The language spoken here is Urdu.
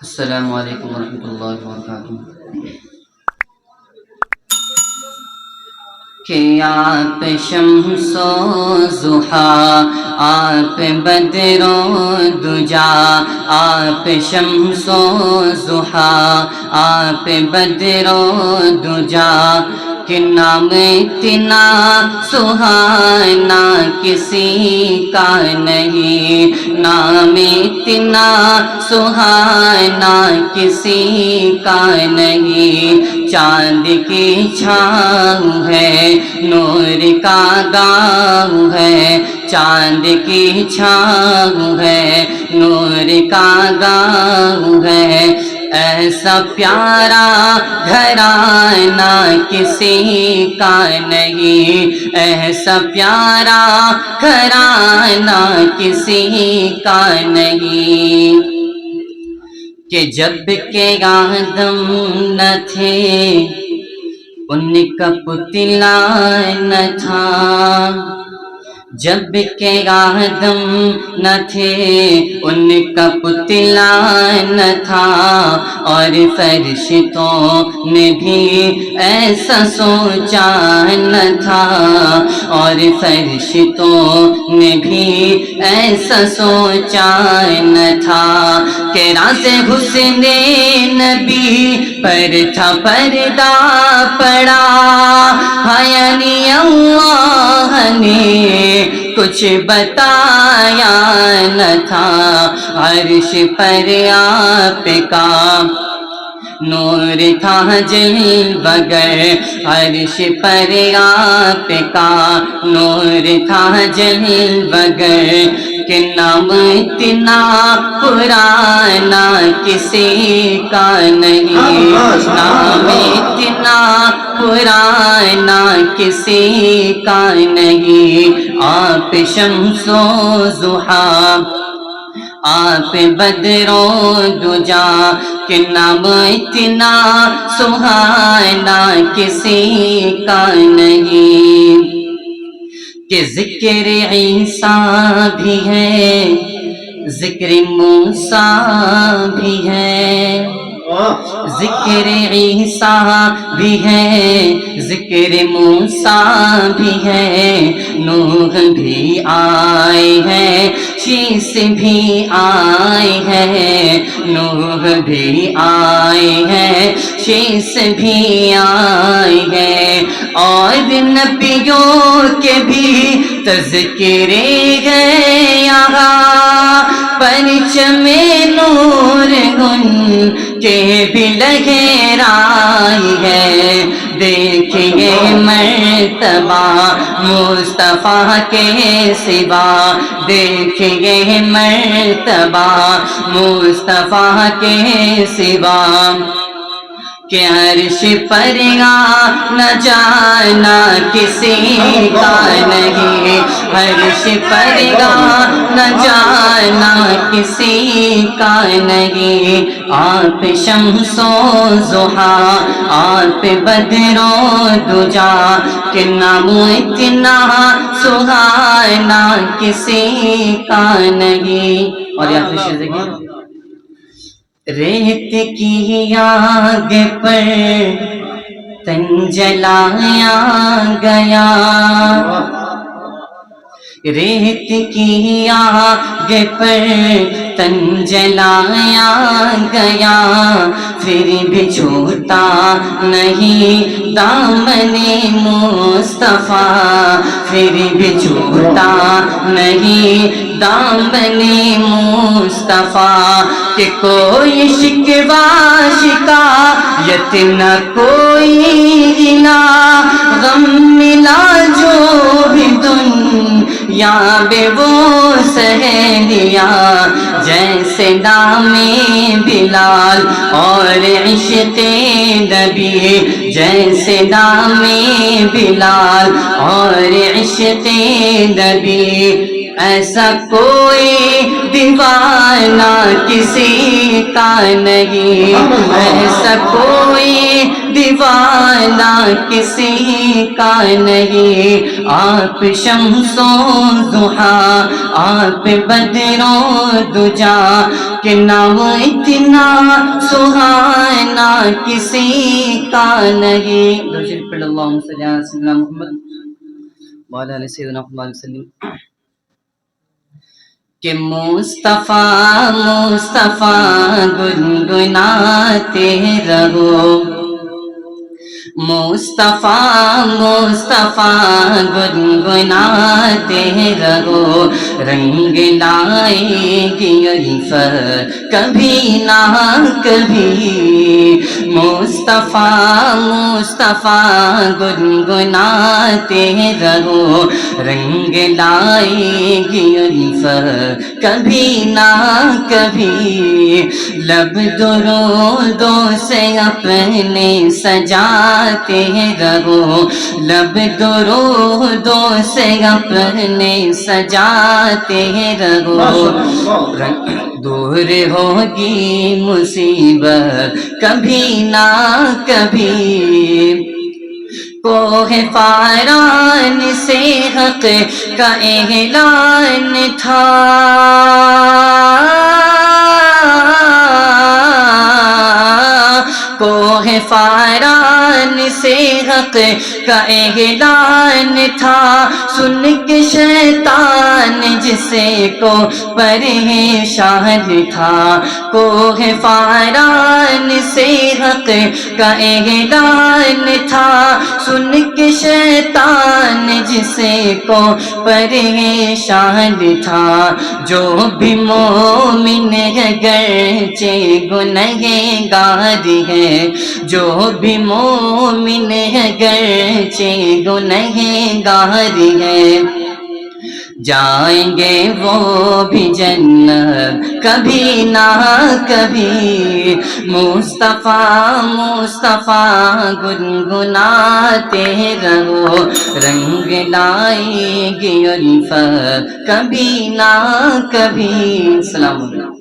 السلام علیکم ورحمۃ اللہ وبرکاتہ۔ کہ آپ شمس و ضحیٰ، آپ بدر و دجا، آپ شمس و ضحیٰ، آپ بدر و دجا، کہ نام اتنا سہانا کسی کا نہیں، نام اتنا سہانا کسی کا نہیں، چاند کی چھاؤں ہے، نور کا گاؤں ہے، چاند کی چھاؤں ہے، نور کا گاؤں ہے، ایسا پیارا گھرانہ کسی کا نہیں، ایسا پیارا گھرانہ کسی کا نہیں، کہ جب کہ آدم نہ تھے ان کا پتلا نہ تھا، جب کہ آدم نہ تھے ان کا پتلا نہ تھا، اور فرشتوں نے بھی ایسا سوچا نہ تھا، اور فرشتوں نے بھی ایسا سوچا نہ تھا، کہ راز حسن نبی پر تھا پردہ پڑا، یعنی اللہ نے کچھ بتایا نہ تھا، عرش پر آپ کا نور تھا جل بگر، عرش پر آپ کا نور تھا جل بگر، کہ نام اتنا پرانا کسی کا نہیں، نام اتنا پرانا کسی کا نہیں، آپ شمس و ضحیٰ، آپ بدر و دجا، کہ نام اتنا سہانا کسی کا نہیں، کہ ذکر عیسیٰ بھی ہے، ذکر موسیٰ بھی ہے، ذکر عیسیٰ بھی ہے، ذکر موسیٰ بھی ہے، نوح بھی آئے ہیں، شیس بھی آئے ہیں، نوح بھی آئے ہیں، شیس بھی آئے ہیں، اور نبیوں کے بھی تذکرے ہیں یہاں، پرچم نور ان کے بھی لہرائی ہے، دیکھیے مرتبہ مصطفیٰ کے سوا، دیکھیے مرتبہ مصطفیٰ کے سوا، کہ عرش پر نہ جانا کسی کا نہیں، عرش پر نہ جانا کسی کا نہیں، آپ شمس و ضحیٰ، آپ بدر و دجا، کہ نام اتنا سہانا کسی کا نہیں۔ اور یہ آخری شعر دیکھیں، ریت کی آگ پر تن جلایا گیا، ریت کی آگ پر تن جلایا گیا، پھر بھی چھوٹا نہیں دامن مصطفیٰ، پھر بھی چھوٹا نہیں دامن مصطفیٰ، کہ کوئی شکوہ شکایت نہ کوئی گلا، غم ملا جو بھی دنیا بے وہ سہ لیا، جیسے نام بلال اور عشق نبی، جیسے نام بلال اور عشق نبی، ایسا کوئی دیوانہ کسی کا نہیں، ایسا کوئی دیوانہ کسی کا نہیں، آپ شمس و ضحیٰ، آپ بدر و دجا، کہ نام اتنا سہانا کسی کا نہیں۔ اللہم صلی علی سیدنا محمد وعلی آل سیدنا محمد وسلم۔ کہ مصطفیٰ مصطفیٰ گنگناتے رہو، مصطفیٰ مصطفیٰ گنگناتے رہو، رنگ لائے گی الفت کبھی نہ کبھی، مصطفیٰ مصطفیٰ گنگناتے رہو، رنگ لائے گی الفت کبھی نہ کبھی، لب درودوں سے اپنے سجاتے رہو، لب درودوں سے اپنے سجاتے رہو، دور ہوگی مصیبت کبھی نہ کبھی، کوہ فاران سے حق کا اعلان تھا، کوہ فاران سے حق کا اعلان تھا، سن کے شیطان جسے کو پریشان تھا، کوہ فاران سے حق کا اعلان تھا، سن کے شیطان جسے کو پریشان تھا، جو بھی مومن ہے گرچہ گنہگار ہے، جو بھی مومن ہے گرچہ گنہگار ہے، جائیں گے وہ بھی جنت کبھی نہ کبھی، مصطفیٰ مصطفیٰ گنگناتے رہو، رنگ لائے گی الفت کبھی نہ کبھی۔ السلام علیکم۔